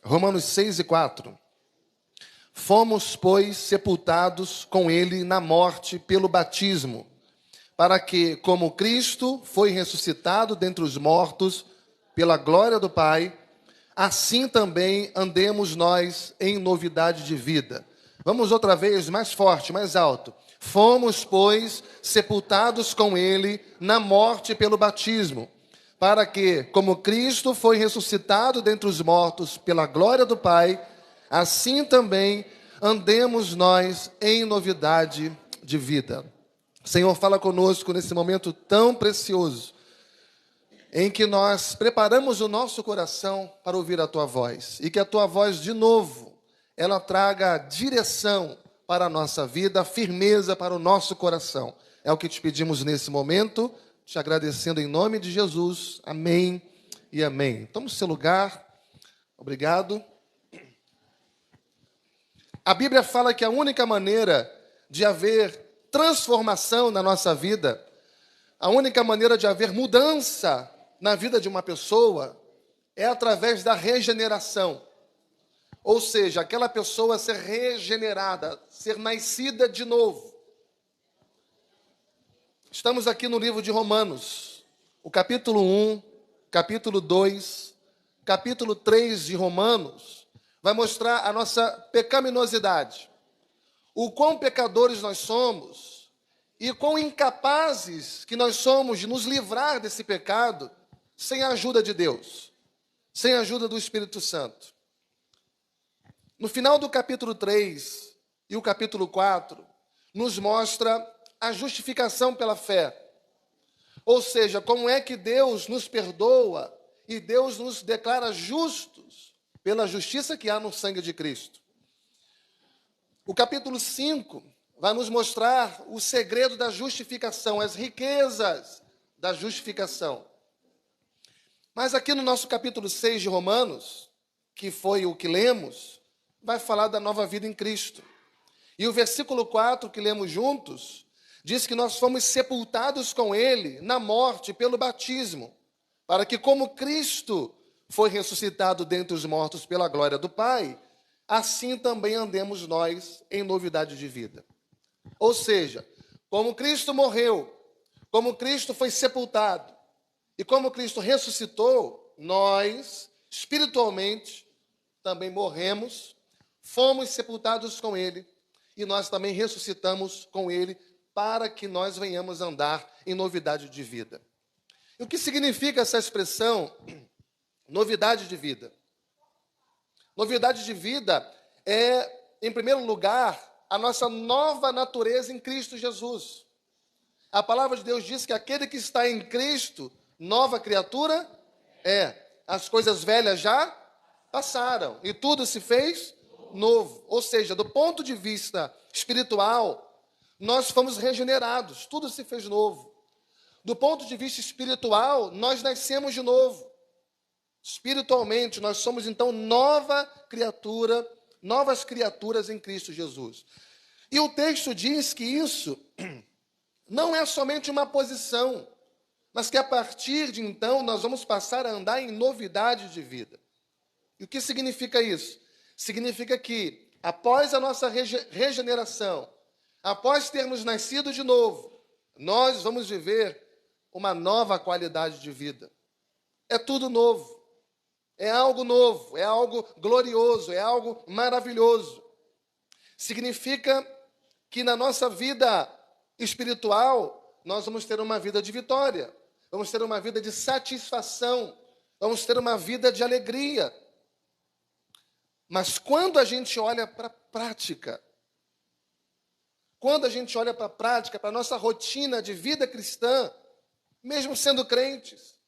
Romanos 6:4. Fomos, pois, sepultados com ele na morte pelo batismo, para que, como Cristo foi ressuscitado dentre os mortos pela glória do Pai, assim também andemos nós em novidade de vida. Vamos outra vez, mais forte, mais alto. Fomos, pois, sepultados com ele na morte pelo batismo, para que, como Cristo foi ressuscitado dentre os mortos pela glória do Pai, assim também andemos nós em novidade de vida. Senhor, fala conosco nesse momento tão precioso, em que nós preparamos o nosso coração para ouvir a Tua voz. E que a Tua voz, de novo, ela traga direção para a nossa vida, firmeza para o nosso coração. É o que te pedimos nesse momento, te agradecendo em nome de Jesus. Amém e amém. Toma o seu lugar. Obrigado. A Bíblia fala que a única maneira de haver transformação na nossa vida, a única maneira de haver mudança na vida de uma pessoa é através da regeneração. Ou seja, aquela pessoa ser regenerada, ser nascida de novo. Estamos aqui no livro de Romanos, o capítulo 1, capítulo 2, capítulo 3 de Romanos, vai mostrar a nossa pecaminosidade, o quão pecadores nós somos e quão incapazes que nós somos de nos livrar desse pecado sem a ajuda de Deus, sem a ajuda do Espírito Santo. No final do capítulo 3 e o capítulo 4, nos mostra a justificação pela fé. Ou seja, como é que Deus nos perdoa e Deus nos declara justos pela justiça que há no sangue de Cristo. O capítulo 5 vai nos mostrar o segredo da justificação, as riquezas da justificação. Mas aqui no nosso capítulo 6 de Romanos, que foi o que lemos, vai falar da nova vida em Cristo. E o versículo 4 que lemos juntos, diz que nós fomos sepultados com Ele na morte pelo batismo, para que como Cristo foi ressuscitado dentre os mortos pela glória do Pai, assim também andemos nós em novidade de vida. Ou seja, como Cristo morreu, como Cristo foi sepultado e como Cristo ressuscitou, nós, espiritualmente, também morremos, fomos sepultados com Ele e nós também ressuscitamos com Ele para que nós venhamos andar em novidade de vida. E o que significa essa expressão, novidade de vida? Novidade de vida é, em primeiro lugar, a nossa nova natureza em Cristo Jesus. A palavra de Deus diz que aquele que está em Cristo, nova criatura é. As coisas velhas já passaram e tudo se fez novo. Ou seja, do ponto de vista espiritual, nós fomos regenerados, tudo se fez novo. Do ponto de vista espiritual, nós nascemos de novo. Espiritualmente, nós somos então nova criatura, novas criaturas em Cristo Jesus. E o texto diz que isso não é somente uma posição, mas que a partir de então nós vamos passar a andar em novidade de vida. E o que significa isso? Significa que após a nossa regeneração, após termos nascido de novo, nós vamos viver uma nova qualidade de vida. É tudo novo. É algo novo, é algo glorioso, é algo maravilhoso. Significa que na nossa vida espiritual, nós vamos ter uma vida de vitória, vamos ter uma vida de satisfação, vamos ter uma vida de alegria. Mas quando a gente olha para a prática, quando a gente olha para a prática, para a nossa rotina de vida cristã, mesmo sendo crentes,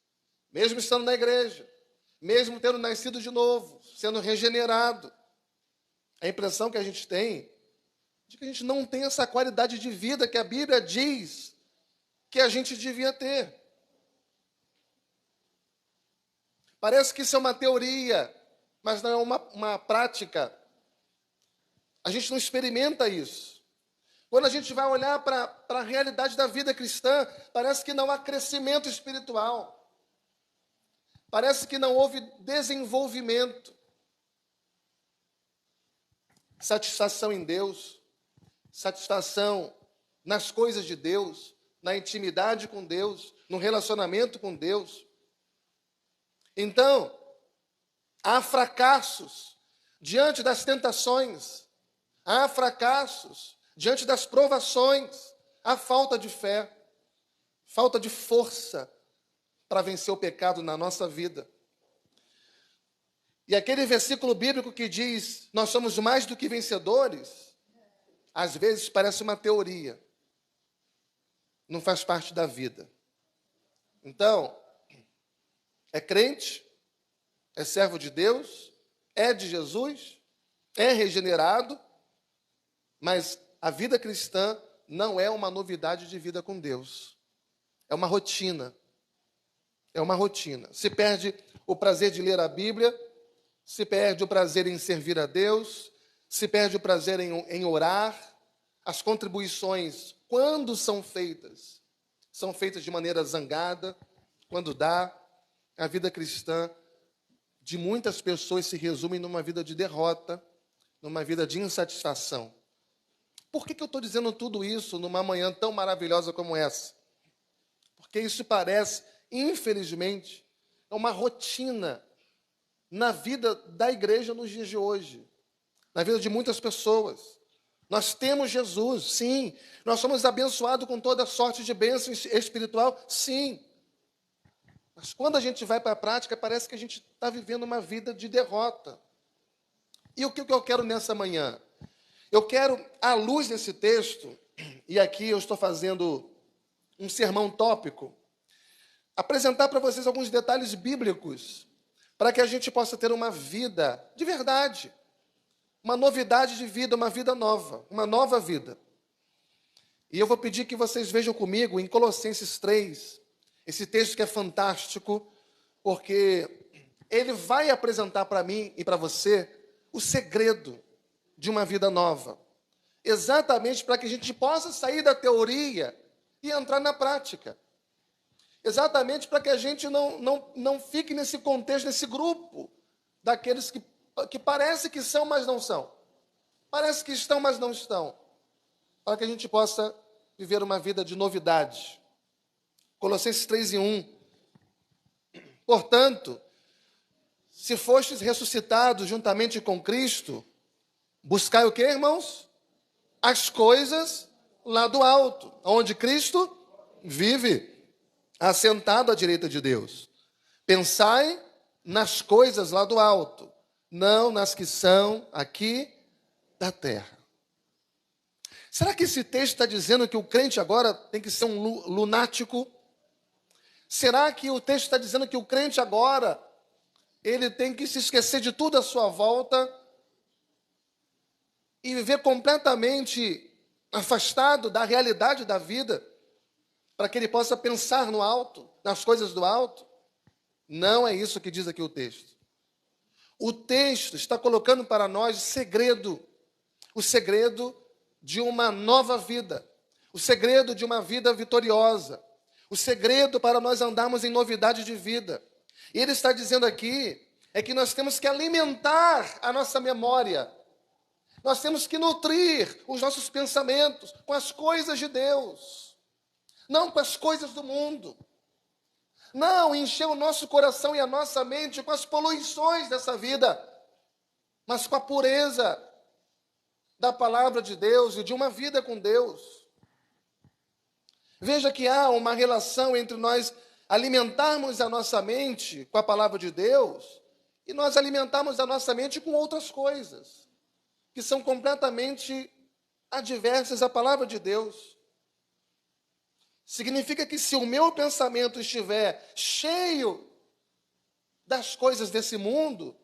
mesmo estando na igreja, mesmo tendo nascido de novo, sendo regenerado, a impressão que a gente tem de que a gente não tem essa qualidade de vida que a Bíblia diz que a gente devia ter. Parece que isso é uma teoria, mas não é uma prática. A gente não experimenta isso. Quando a gente vai olhar para a realidade da vida cristã, parece que não há crescimento espiritual. Parece que não houve desenvolvimento. satisfação em Deus, satisfação nas coisas de Deus, na intimidade com Deus, no relacionamento com Deus. Então, há fracassos diante das tentações, há fracassos diante das provações, há falta de fé, falta de força para vencer o pecado na nossa vida. E aquele versículo bíblico que diz, nós somos mais do que vencedores, às vezes parece uma teoria, não faz parte da vida. Então, é crente, é servo de Deus, é de Jesus, é regenerado, mas a vida cristã não é uma novidade de vida com Deus. É uma rotina. É uma rotina. Se perde o prazer de ler a Bíblia, se perde o prazer em servir a Deus, se perde o prazer em orar. As contribuições, quando são feitas de maneira zangada, quando dá. A vida cristã de muitas pessoas se resume numa vida de derrota, numa vida de insatisfação. Por que eu estou dizendo tudo isso numa manhã tão maravilhosa como essa? Porque isso parece, infelizmente, uma rotina na vida da igreja nos dias de hoje, na vida de muitas pessoas. Nós temos Jesus, sim. Nós somos abençoados com toda sorte de bênção espiritual, sim. Mas quando a gente vai para a prática, parece que a gente está vivendo uma vida de derrota. E o que eu quero nessa manhã? Eu quero, à luz desse texto, e aqui eu estou fazendo um sermão tópico, apresentar para vocês alguns detalhes bíblicos, para que a gente possa ter uma vida de verdade, uma novidade de vida, uma vida nova, uma nova vida. E eu vou pedir que vocês vejam comigo em Colossenses 3, esse texto que é fantástico, porque ele vai apresentar para mim e para você o segredo de uma vida nova. Exatamente para que a gente possa sair da teoria e entrar na prática. Exatamente para que a gente não fique nesse contexto, nesse grupo daqueles que parece que são, mas não são. Parece que estão, mas não estão. Para que a gente possa viver uma vida de novidade. Colossenses 3:1. Portanto, se fostes ressuscitados juntamente com Cristo, buscai o quê, irmãos? As coisas lá do alto, onde Cristo vive, assentado à direita de Deus. Pensai nas coisas lá do alto, não nas que são aqui da terra. Será que esse texto está dizendo que o crente agora tem que ser um lunático? Será que o texto está dizendo que o crente agora ele tem que se esquecer de tudo à sua volta e viver completamente afastado da realidade da vida, para que ele possa pensar no alto, nas coisas do alto? Não é isso que diz aqui o texto. O texto está colocando para nós o segredo de uma nova vida, o segredo de uma vida vitoriosa, o segredo para nós andarmos em novidade de vida. E ele está dizendo aqui é que nós temos que alimentar a nossa memória. Nós temos que nutrir os nossos pensamentos com as coisas de Deus, não com as coisas do mundo. Não encher o nosso coração e a nossa mente com as poluições dessa vida, mas com a pureza da palavra de Deus e de uma vida com Deus. Veja que há uma relação entre nós alimentarmos a nossa mente com a palavra de Deus e nós alimentarmos a nossa mente com outras coisas que são completamente adversas à palavra de Deus. Significa que se o meu pensamento estiver cheio das coisas desse mundo,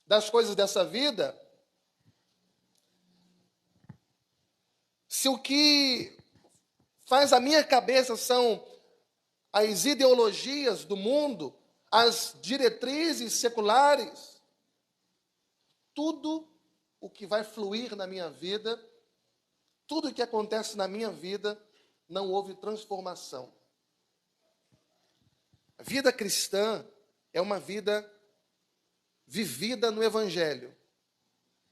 das coisas dessa vida, se o que faz a minha cabeça são as ideologias do mundo, as diretrizes seculares, tudo o que vai fluir na minha vida, tudo o que acontece na minha vida, não houve transformação. A vida cristã é uma vida vivida no Evangelho.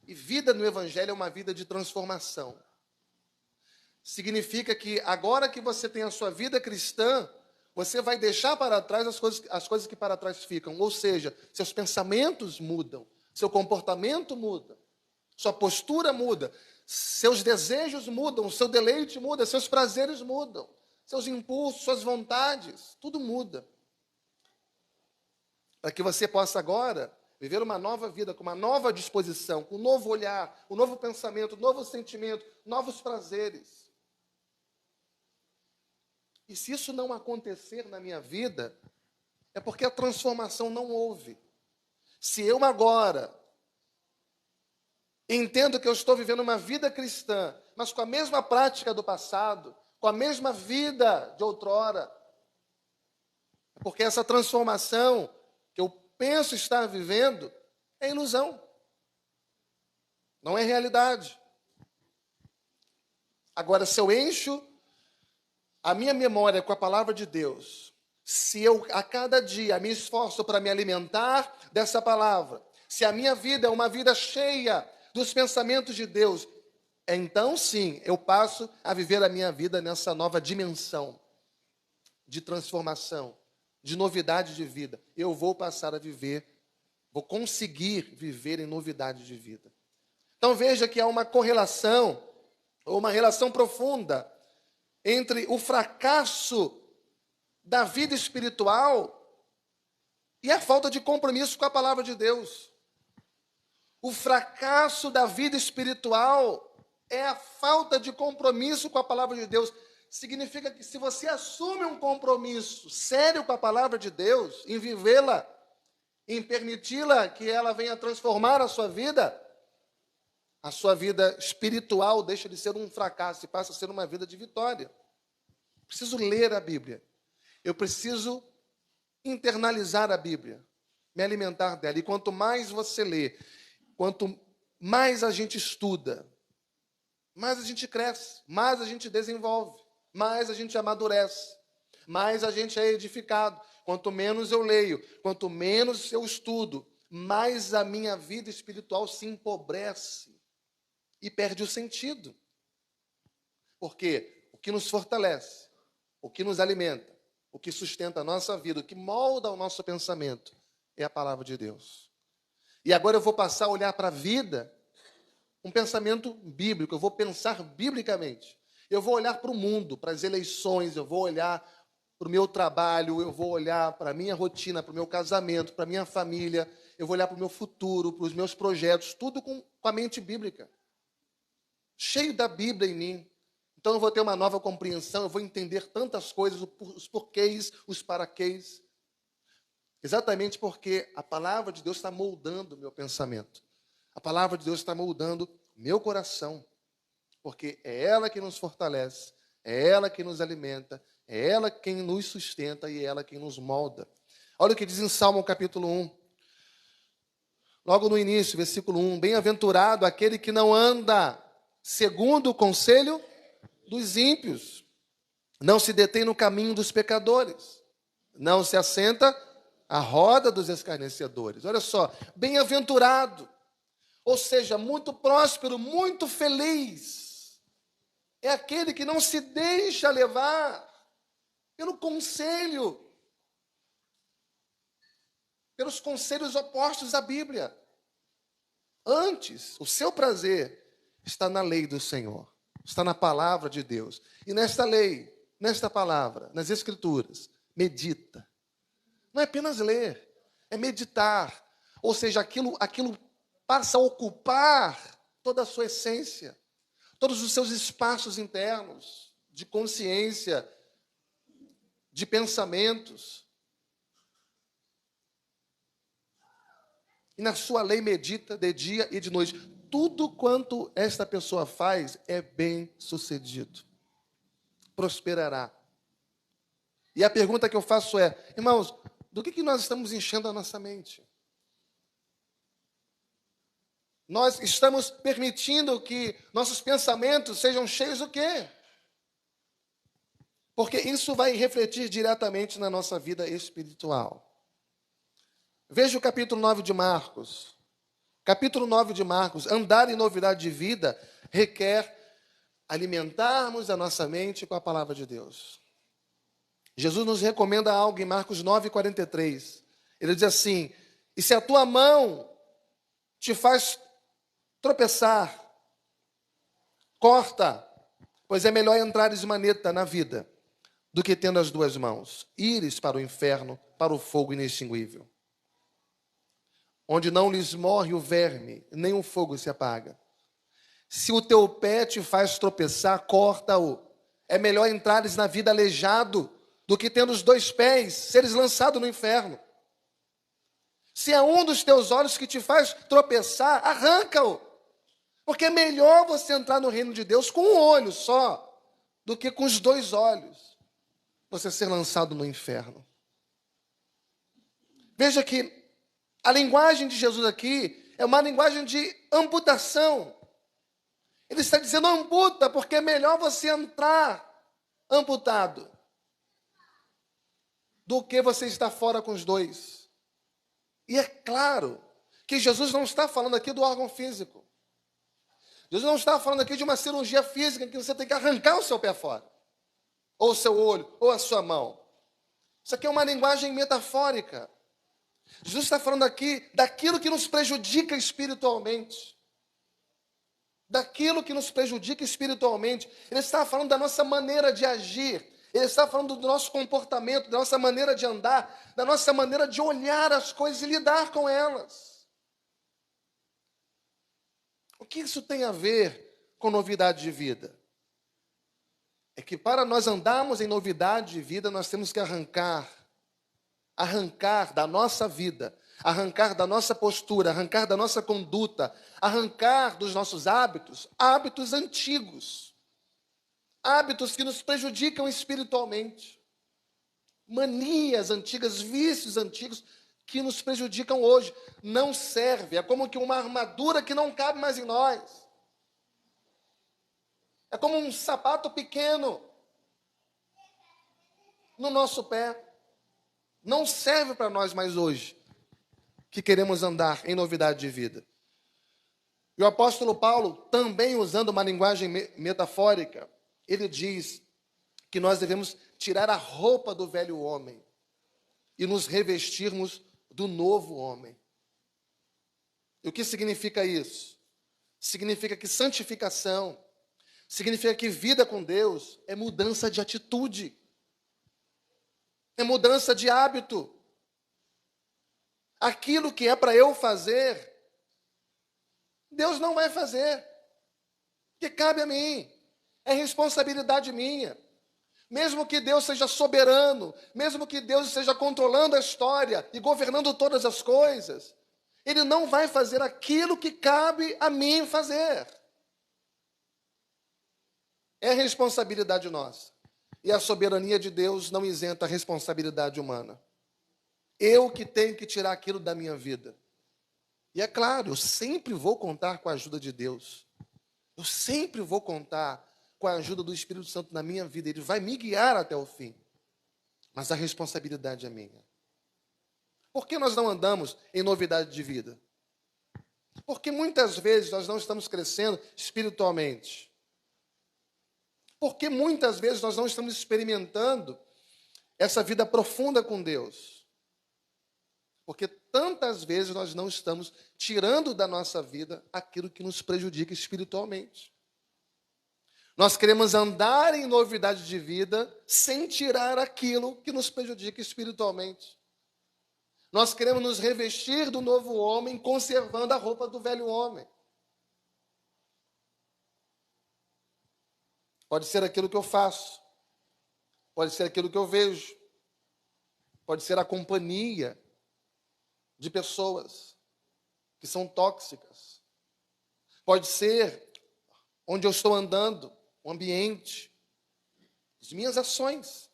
E vida no Evangelho é uma vida de transformação. Significa que agora que você tem a sua vida cristã, você vai deixar para trás as coisas que para trás ficam. Ou seja, seus pensamentos mudam, seu comportamento muda, sua postura muda, seus desejos mudam, seu deleite muda, seus prazeres mudam, seus impulsos, suas vontades, tudo muda. Para que você possa agora viver uma nova vida, com uma nova disposição, com um novo olhar, um novo pensamento, um novo sentimento, novos prazeres. E se isso não acontecer na minha vida, é porque a transformação não houve. Se eu agora entendo que eu estou vivendo uma vida cristã, mas com a mesma prática do passado, com a mesma vida de outrora, é porque essa transformação que eu penso estar vivendo é ilusão. Não é realidade. Agora, se eu encho a minha memória com a palavra de Deus, se eu a cada dia me esforço para me alimentar dessa palavra, se a minha vida é uma vida cheia dos pensamentos de Deus, então sim, eu passo a viver a minha vida nessa nova dimensão de transformação, de novidade de vida. Eu vou passar a viver, vou conseguir viver em novidade de vida. Então veja que há uma correlação, ou uma relação profunda entre o fracasso da vida espiritual e a falta de compromisso com a palavra de Deus. O fracasso da vida espiritual é a falta de compromisso com a palavra de Deus. Significa que se você assume um compromisso sério com a palavra de Deus, em vivê-la, em permiti-la que ela venha transformar a sua vida espiritual deixa de ser um fracasso e passa a ser uma vida de vitória. Preciso ler a Bíblia. Eu preciso internalizar a Bíblia, me alimentar dela. E quanto mais você lê, quanto mais a gente estuda, mais a gente cresce, mais a gente desenvolve, mais a gente amadurece, mais a gente é edificado. Quanto menos eu leio, quanto menos eu estudo, mais a minha vida espiritual se empobrece e perde o sentido. Porque o que nos fortalece, o que nos alimenta, o que sustenta a nossa vida, o que molda o nosso pensamento é a palavra de Deus. E agora eu vou passar a olhar para a vida um pensamento bíblico, eu vou pensar biblicamente. Eu vou olhar para o mundo, para as eleições, eu vou olhar para o meu trabalho, eu vou olhar para a minha rotina, para o meu casamento, para a minha família, eu vou olhar para o meu futuro, para os meus projetos, tudo com a mente bíblica. Cheio da Bíblia em mim. Então eu vou ter uma nova compreensão, eu vou entender tantas coisas, os porquês, os paraquês. Exatamente porque a palavra de Deus está moldando o meu pensamento. A palavra de Deus está moldando o meu coração. Porque é ela que nos fortalece, é ela que nos alimenta, é ela quem nos sustenta e é ela quem nos molda. Olha o que diz em Salmo capítulo 1. Logo no início, versículo 1. Bem-aventurado aquele que não anda segundo o conselho dos ímpios, não se detém no caminho dos pecadores, não se assenta à roda dos escarnecedores. Olha só, bem-aventurado, ou seja, muito próspero, muito feliz, é aquele que não se deixa levar pelo conselho, pelos conselhos opostos à Bíblia. Antes, o seu prazer está na lei do Senhor, está na palavra de Deus. E nesta lei, nesta palavra, nas Escrituras, medita. Não é apenas ler, é meditar. Ou seja, aquilo passa a ocupar toda a sua essência, todos os seus espaços internos, de consciência, de pensamentos. E na sua lei medita de dia e de noite. Tudo quanto esta pessoa faz é bem sucedido. Prosperará. E a pergunta que eu faço é, irmãos, do que nós estamos enchendo a nossa mente? Nós estamos permitindo que nossos pensamentos sejam cheios do quê? Porque isso vai refletir diretamente na nossa vida espiritual. Veja o capítulo 9 de Marcos. Capítulo 9 de Marcos, andar em novidade de vida requer alimentarmos a nossa mente com a palavra de Deus. Jesus nos recomenda algo em Marcos 9:43. Ele diz assim: e se a tua mão te faz tropeçar, corta, pois é melhor entrares maneta na vida do que tendo as duas mãos, ires para o inferno, para o fogo inextinguível, onde não lhes morre o verme, nem o fogo se apaga. Se o teu pé te faz tropeçar, corta-o. É melhor entrares na vida aleijado do que tendo os dois pés, seres lançado no inferno. Se é um dos teus olhos que te faz tropeçar, arranca-o. Porque é melhor você entrar no reino de Deus com um olho só, do que com os dois olhos, você ser lançado no inferno. Veja que a linguagem de Jesus aqui é uma linguagem de amputação. Ele está dizendo amputa, porque é melhor você entrar amputado do que você estar fora com os dois. E é claro que Jesus não está falando aqui do órgão físico. Jesus não está falando aqui de uma cirurgia física em que você tem que arrancar o seu pé fora, ou o seu olho, ou a sua mão. Isso aqui é uma linguagem metafórica. Jesus está falando aqui daquilo que nos prejudica espiritualmente. Daquilo que nos prejudica espiritualmente. Ele está falando da nossa maneira de agir. Ele está falando do nosso comportamento, da nossa maneira de andar, da nossa maneira de olhar as coisas e lidar com elas. O que isso tem a ver com novidade de vida? É que para nós andarmos em novidade de vida, nós temos que arrancar da nossa vida, arrancar da nossa postura, arrancar da nossa conduta, arrancar dos nossos hábitos antigos, hábitos que nos prejudicam espiritualmente, manias antigas, vícios antigos que nos prejudicam hoje. Não serve, é como que uma armadura que não cabe mais em nós. É como um sapato pequeno no nosso pé. Não serve para nós mais hoje, que queremos andar em novidade de vida. E o apóstolo Paulo, também usando uma linguagem metafórica, ele diz que nós devemos tirar a roupa do velho homem e nos revestirmos do novo homem. E o que significa isso? Significa que santificação, significa que vida com Deus é mudança de atitude. É mudança de hábito. Aquilo que é para eu fazer, Deus não vai fazer. Que cabe a mim. É responsabilidade minha. Mesmo que Deus seja soberano, mesmo que Deus esteja controlando a história e governando todas as coisas, Ele não vai fazer aquilo que cabe a mim fazer. É responsabilidade nossa. E a soberania de Deus não isenta a responsabilidade humana. Eu que tenho que tirar aquilo da minha vida. E é claro, eu sempre vou contar com a ajuda de Deus. Eu sempre vou contar com a ajuda do Espírito Santo na minha vida. Ele vai me guiar até o fim. Mas a responsabilidade é minha. Por que nós não andamos em novidade de vida? Porque muitas vezes nós não estamos crescendo espiritualmente. Porque muitas vezes nós não estamos experimentando essa vida profunda com Deus. Porque tantas vezes nós não estamos tirando da nossa vida aquilo que nos prejudica espiritualmente. Nós queremos andar em novidade de vida sem tirar aquilo que nos prejudica espiritualmente. Nós queremos nos revestir do novo homem, conservando a roupa do velho homem. Pode ser aquilo que eu faço, pode ser aquilo que eu vejo, pode ser a companhia de pessoas que são tóxicas, pode ser onde eu estou andando, o ambiente, as minhas ações.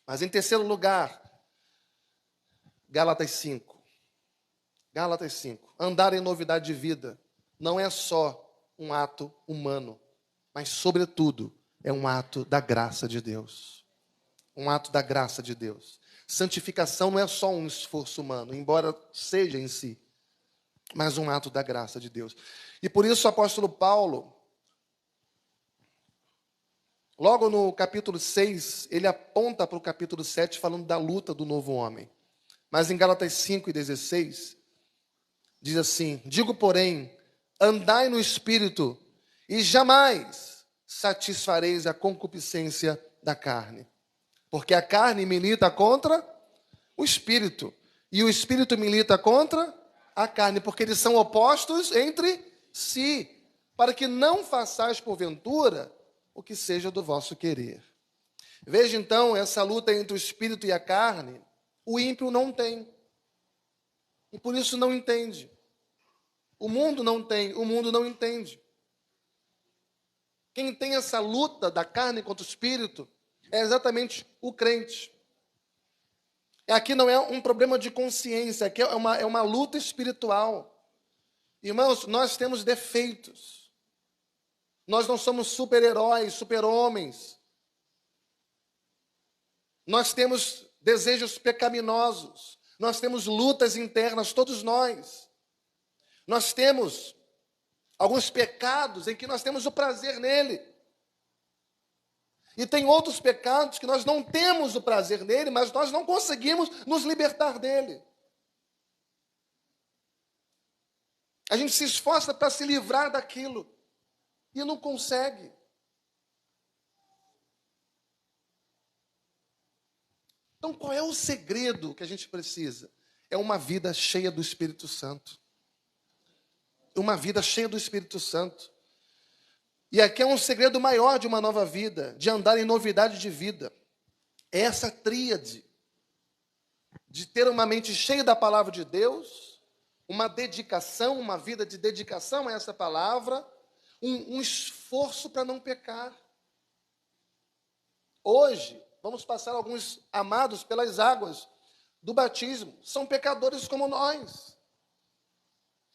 Mas em terceiro lugar, Gálatas 5. Gálatas 5. Andar em novidade de vida não é só um ato humano, mas, sobretudo, é um ato da graça de Deus. Um ato da graça de Deus. Santificação não é só um esforço humano, embora seja em si. mas um ato da graça de Deus. E por isso o apóstolo Paulo, logo no capítulo 6, ele aponta para o capítulo 7, falando da luta do novo homem. Mas em Gálatas 5:16, diz assim: digo, porém, andai no Espírito, e jamais satisfareis a concupiscência da carne. Porque a carne milita contra o Espírito, e o Espírito milita contra a carne, porque eles são opostos entre si, para que não façais, porventura, o que seja do vosso querer. Veja, então, essa luta entre o Espírito e a carne, o ímpio não tem. E por isso não entende. O mundo não tem, o mundo não entende. Quem tem essa luta da carne contra o Espírito é exatamente o crente. Aqui não é um problema de consciência, aqui é uma luta espiritual. Irmãos, nós temos defeitos. Nós não somos super-heróis, super-homens. Nós temos desejos pecaminosos. Nós temos lutas internas, todos nós. Nós temos alguns pecados em que nós temos o prazer nele. E tem outros pecados que nós não temos o prazer nele, mas nós não conseguimos nos libertar dele. A gente se esforça para se livrar daquilo e não consegue. Então, qual é o segredo que a gente precisa? É uma vida cheia do Espírito Santo. Uma vida cheia do Espírito Santo. E aqui é um segredo maior de uma nova vida, de andar em novidade de vida. É essa tríade de ter uma mente cheia da palavra de Deus, uma dedicação, uma vida de dedicação a essa palavra, um esforço para não pecar. Hoje, vamos passar alguns amados pelas águas do batismo. São pecadores como nós.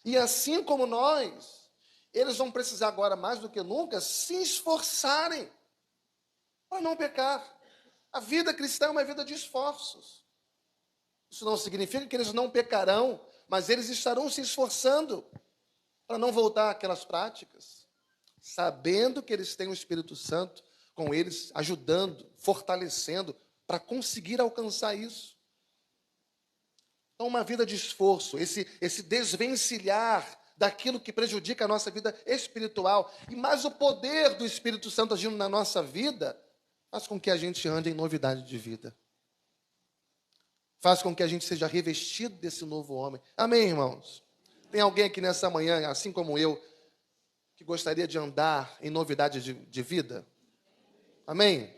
E assim como nós, eles vão precisar agora, mais do que nunca, se esforçarem para não pecar. A vida cristã é uma vida de esforços. Isso não significa que eles não pecarão, mas eles estarão se esforçando para não voltar àquelas práticas, sabendo que eles têm o Espírito Santo com eles, ajudando, fortalecendo, para conseguir alcançar isso. Então, uma vida de esforço, esse desvencilhar daquilo que prejudica a nossa vida espiritual, e mais o poder do Espírito Santo agindo na nossa vida, faz com que a gente ande em novidade de vida. Faz com que a gente seja revestido desse novo homem. Amém, irmãos? Tem alguém aqui nessa manhã, assim como eu, que gostaria de andar em novidade de vida? Amém?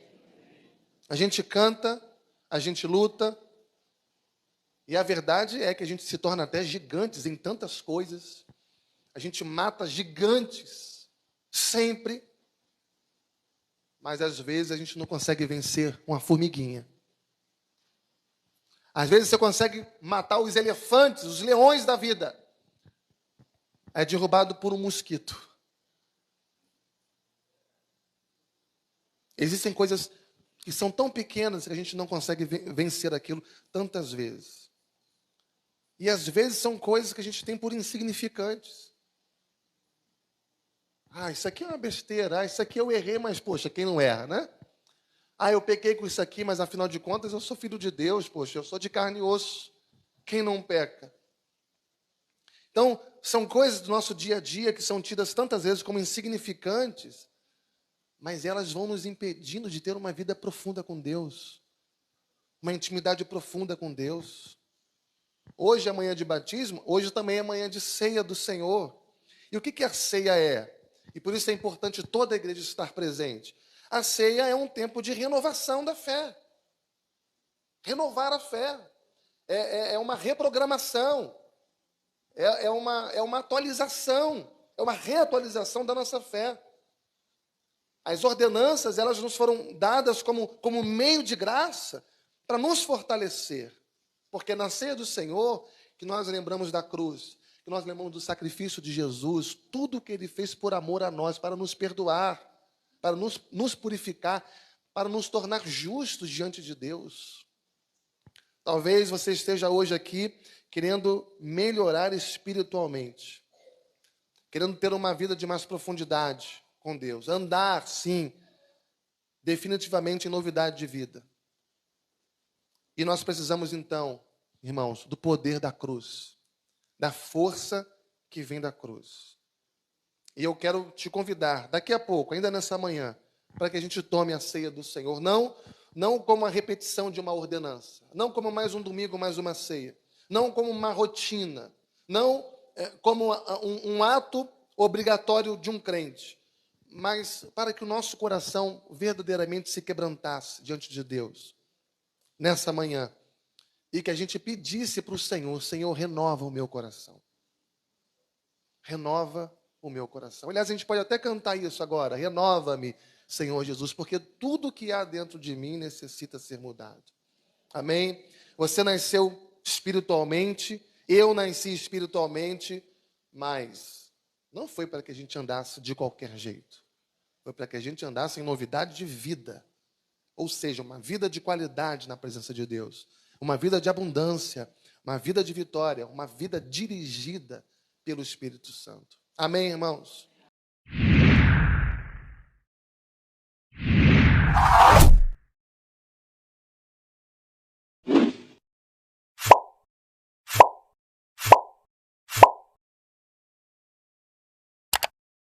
A gente canta, a gente luta, e a verdade é que a gente se torna até gigantes em tantas coisas. A gente mata gigantes, sempre, mas às vezes a gente não consegue vencer uma formiguinha. Às vezes você consegue matar os elefantes, os leões da vida. É derrubado por um mosquito. Existem coisas que são tão pequenas que a gente não consegue vencer aquilo tantas vezes. E às vezes são coisas que a gente tem por insignificantes. Isso aqui é uma besteira. Isso aqui eu errei, mas, poxa, quem não erra, né? Eu pequei com isso aqui, mas afinal de contas eu sou filho de Deus, poxa, eu sou de carne e osso. Quem não peca? Então, são coisas do nosso dia a dia que são tidas tantas vezes como insignificantes, mas elas vão nos impedindo de ter uma vida profunda com Deus, uma intimidade profunda com Deus. Hoje é manhã de batismo, hoje também é manhã de ceia do Senhor. E o que a ceia é? E por isso é importante toda a igreja estar presente. A ceia é um tempo de renovação da fé. Renovar a fé. É uma reprogramação. É uma atualização. É uma reatualização da nossa fé. As ordenanças, elas nos foram dadas como meio de graça para nos fortalecer. Porque na ceia do Senhor, que nós lembramos da cruz, que nós lembramos do sacrifício de Jesus, tudo que Ele fez por amor a nós, para nos perdoar, para nos purificar, para nos tornar justos diante de Deus. Talvez você esteja hoje aqui querendo melhorar espiritualmente, querendo ter uma vida de mais profundidade com Deus, andar, sim, definitivamente em novidade de vida. E nós precisamos, então, irmãos, do poder da cruz, da força que vem da cruz. E eu quero te convidar, daqui a pouco, ainda nessa manhã, para que a gente tome a ceia do Senhor, não como a repetição de uma ordenança, não como mais um domingo, mais uma ceia, não como uma rotina, não como um ato obrigatório de um crente, mas para que o nosso coração verdadeiramente se quebrantasse diante de Deus, nessa manhã, e que a gente pedisse para o Senhor: Senhor, renova o meu coração. Renova o meu coração. Aliás, a gente pode até cantar isso agora: renova-me, Senhor Jesus, porque tudo que há dentro de mim necessita ser mudado. Amém? Você nasceu espiritualmente, eu nasci espiritualmente, mas não foi para que a gente andasse de qualquer jeito. Foi para que a gente andasse em novidade de vida. Ou seja, uma vida de qualidade na presença de Deus. Uma vida de abundância, uma vida de vitória, uma vida dirigida pelo Espírito Santo. Amém, irmãos?